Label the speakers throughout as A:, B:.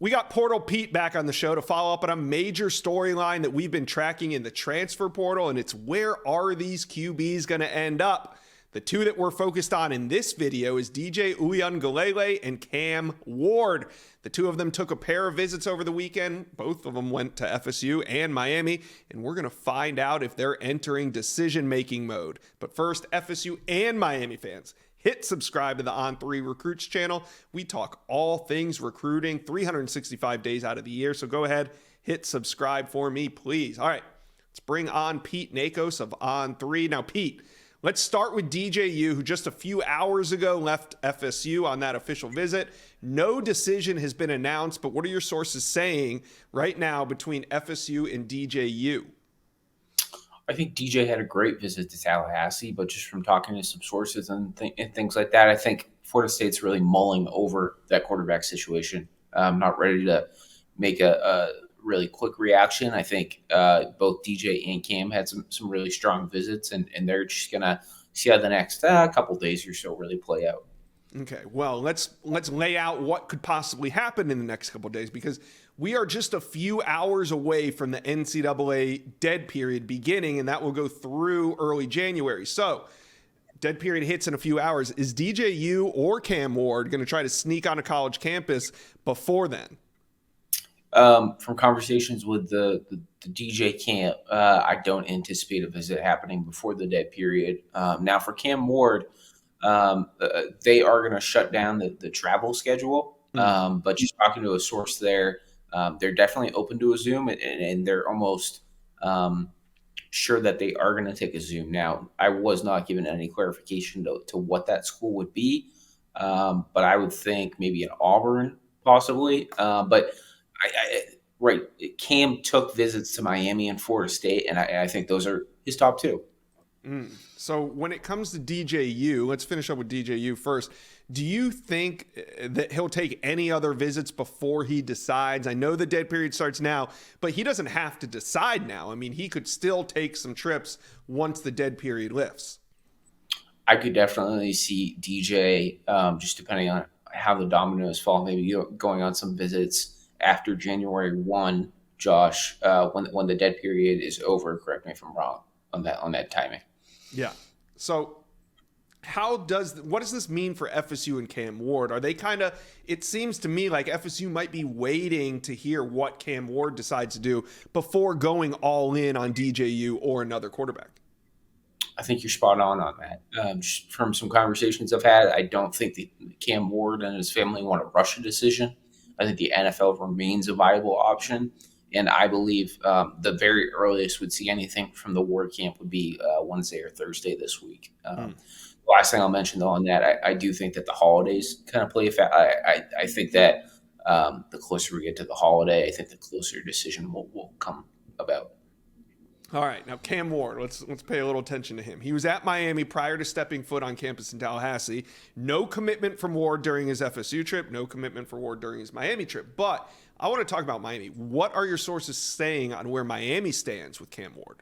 A: We got Portal Pete back on the show to follow up on a major storyline that we've been tracking in the transfer portal, and it's where are these QBs going to end up? The two that we're focused on in this video is DJ Uiagalelei and Cam Ward. The two of them took a pair of visits over the weekend. Both of them went to FSU and Miami, and we're going to find out if they're entering decision-making mode. But first, FSU and Miami fans, hit subscribe to the On3 Recruits channel. We talk all things recruiting 365 days out of the year, so go ahead, hit subscribe for me, please. All right, let's bring on Pete Nakos of On3. Now, Pete, let's start with DJ U, who just a few hours ago left FSU on that official visit. No decision has been announced, but what are your sources saying right now between FSU and DJ U?
B: I think DJ had a great visit to Tallahassee, but just from talking to some sources and things like that, I think Florida State's really mulling over that quarterback situation. I'm not ready to make a really quick reaction. I think both DJ and Cam had some really strong visits, and they're just going to see how the next couple days or so really play out.
A: Okay, well, let's lay out what could possibly happen in the next couple of days, because we are just a few hours away from the NCAA dead period beginning, and that will go through early January. So dead period hits in a few hours. Is DJU or Cam Ward going to try to sneak on a college campus before then?
B: From conversations with the DJ camp, I don't anticipate a visit happening before the dead period. Now for Cam Ward, they are going to shut down the travel schedule. But just talking to a source there, they're definitely open to a Zoom, and they're almost sure that they are going to take a Zoom. Now, I was not given any clarification to what that school would be, but I would think maybe in Auburn, possibly. But right, Cam took visits to Miami and Florida State, and I think those are his top two.
A: So when it comes to DJU, let's finish up with DJU first. Do you think that he'll take any other visits before he decides? I know the dead period starts now, but he doesn't have to decide now. I mean, he could still take some trips once the dead period lifts.
B: I could definitely see DJ, just depending on how the dominoes fall, maybe going on some visits after January 1, Josh, when the dead period is over. Correct me if I'm wrong on that timing.
A: Yeah. So what does this mean for FSU and Cam Ward? Are they kind of, it seems to me like FSU might be waiting to hear what Cam Ward decides to do before going all in on DJU or another quarterback.
B: I think you're spot on that. Just from some conversations I've had, I don't think that Cam Ward and his family want to rush a decision. I think the NFL remains a viable option. And I believe the very earliest we'd see anything from the Ward camp would be Wednesday or Thursday this week. The last thing I'll mention, though, on that, I do think that the holidays kind of play a factor. I think that the closer we get to the holiday, I think the closer decision will come about.
A: All right, now Cam Ward, let's pay a little attention to him. He was at Miami prior to stepping foot on campus in Tallahassee. No commitment from Ward during his FSU trip. No commitment for Ward during his Miami trip. But I want to talk about Miami. What are your sources saying on where Miami stands with Cam Ward?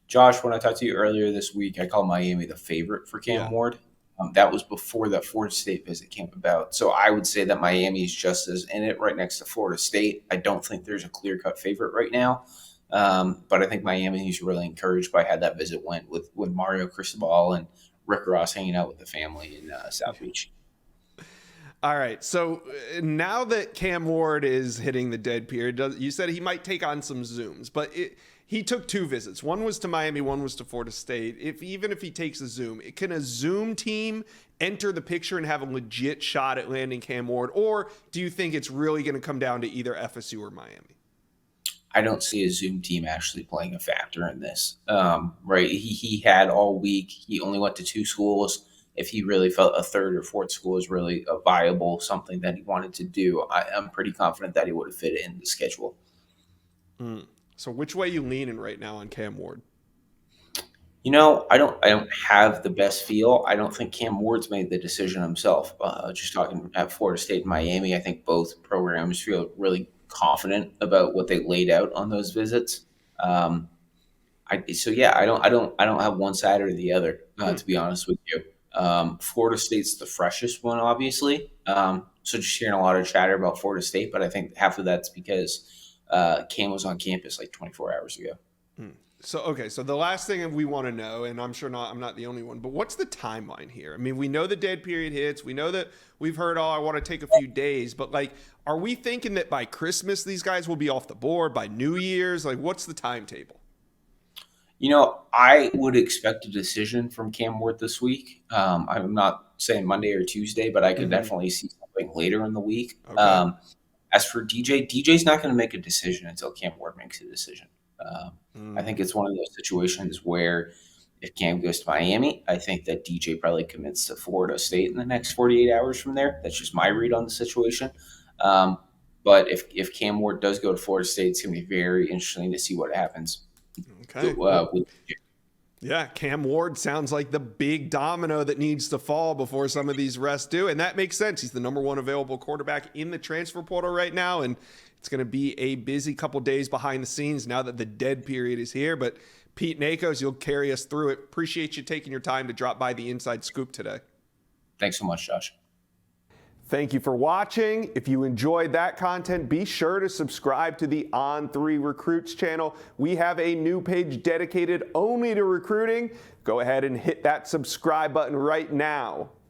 B: Josh, when I talked to you earlier this week, I called Miami the favorite for Cam Ward. That was before that Florida State visit came about. So I would say that Miami is just as in it right next to Florida State. I don't think there's a clear-cut favorite right now. But I think Miami is really encouraged by how that visit went with Mario Cristobal and Rick Ross hanging out with the family in South Beach.
A: All right. So now that Cam Ward is hitting the dead period, you said he might take on some Zooms, but he took two visits. One was to Miami, one was to Florida State. Even if he takes a Zoom, can a Zoom team enter the picture and have a legit shot at landing Cam Ward? Or do you think it's really going to come down to either FSU or Miami?
B: I don't see a Zoom team actually playing a factor in this. Right? He had all week. He only went to two schools. If he really felt a third or fourth school is really a viable something that he wanted to do, I'm pretty confident that he would have fit it in the schedule.
A: So which way you leaning right now on Cam Ward?
B: You know, I don't have the best feel. I don't think Cam Ward's made the decision himself. Just talking at Florida State and Miami, I think both programs feel really confident about what they laid out on those visits. I don't have one side or the other, to be honest with you. Florida State's the freshest one, obviously. So just hearing a lot of chatter about Florida State, but I think half of that's because Cam was on campus like 24 hours ago.
A: So the last thing we want to know, and I'm not the only one, but what's the timeline here? I mean, we know the dead period hits. We know that we've heard, I want to take a few days, but like, are we thinking that by Christmas these guys will be off the board, by New Year's? Like, what's the timetable?
B: I would expect a decision from Cam Ward this week. I'm not saying Monday or Tuesday, but I could definitely see something later in the week.
A: Okay.
B: As for DJ's not going to make a decision until Cam Ward makes a decision. I think it's one of those situations where if Cam goes to Miami, I think that DJ probably commits to Florida State in the next 48 hours from there. That's just my read on the situation. But if Cam Ward does go to Florida State, it's going to be very interesting to see what happens.
A: Okay.
B: With
A: Yeah, Cam Ward sounds like the big domino that needs to fall before some of these rests do. And that makes sense. He's the number one available quarterback in the transfer portal right now. And it's going to be a busy couple days behind the scenes now that the dead period is here. But Pete Nakos, you'll carry us through it. Appreciate you taking your time to drop by the Inside Scoop today.
B: Thanks so much, Josh.
A: Thank you for watching. If you enjoyed that content, be sure to subscribe to the On3 Recruits channel. We have a new page dedicated only to recruiting. Go ahead and hit that subscribe button right now.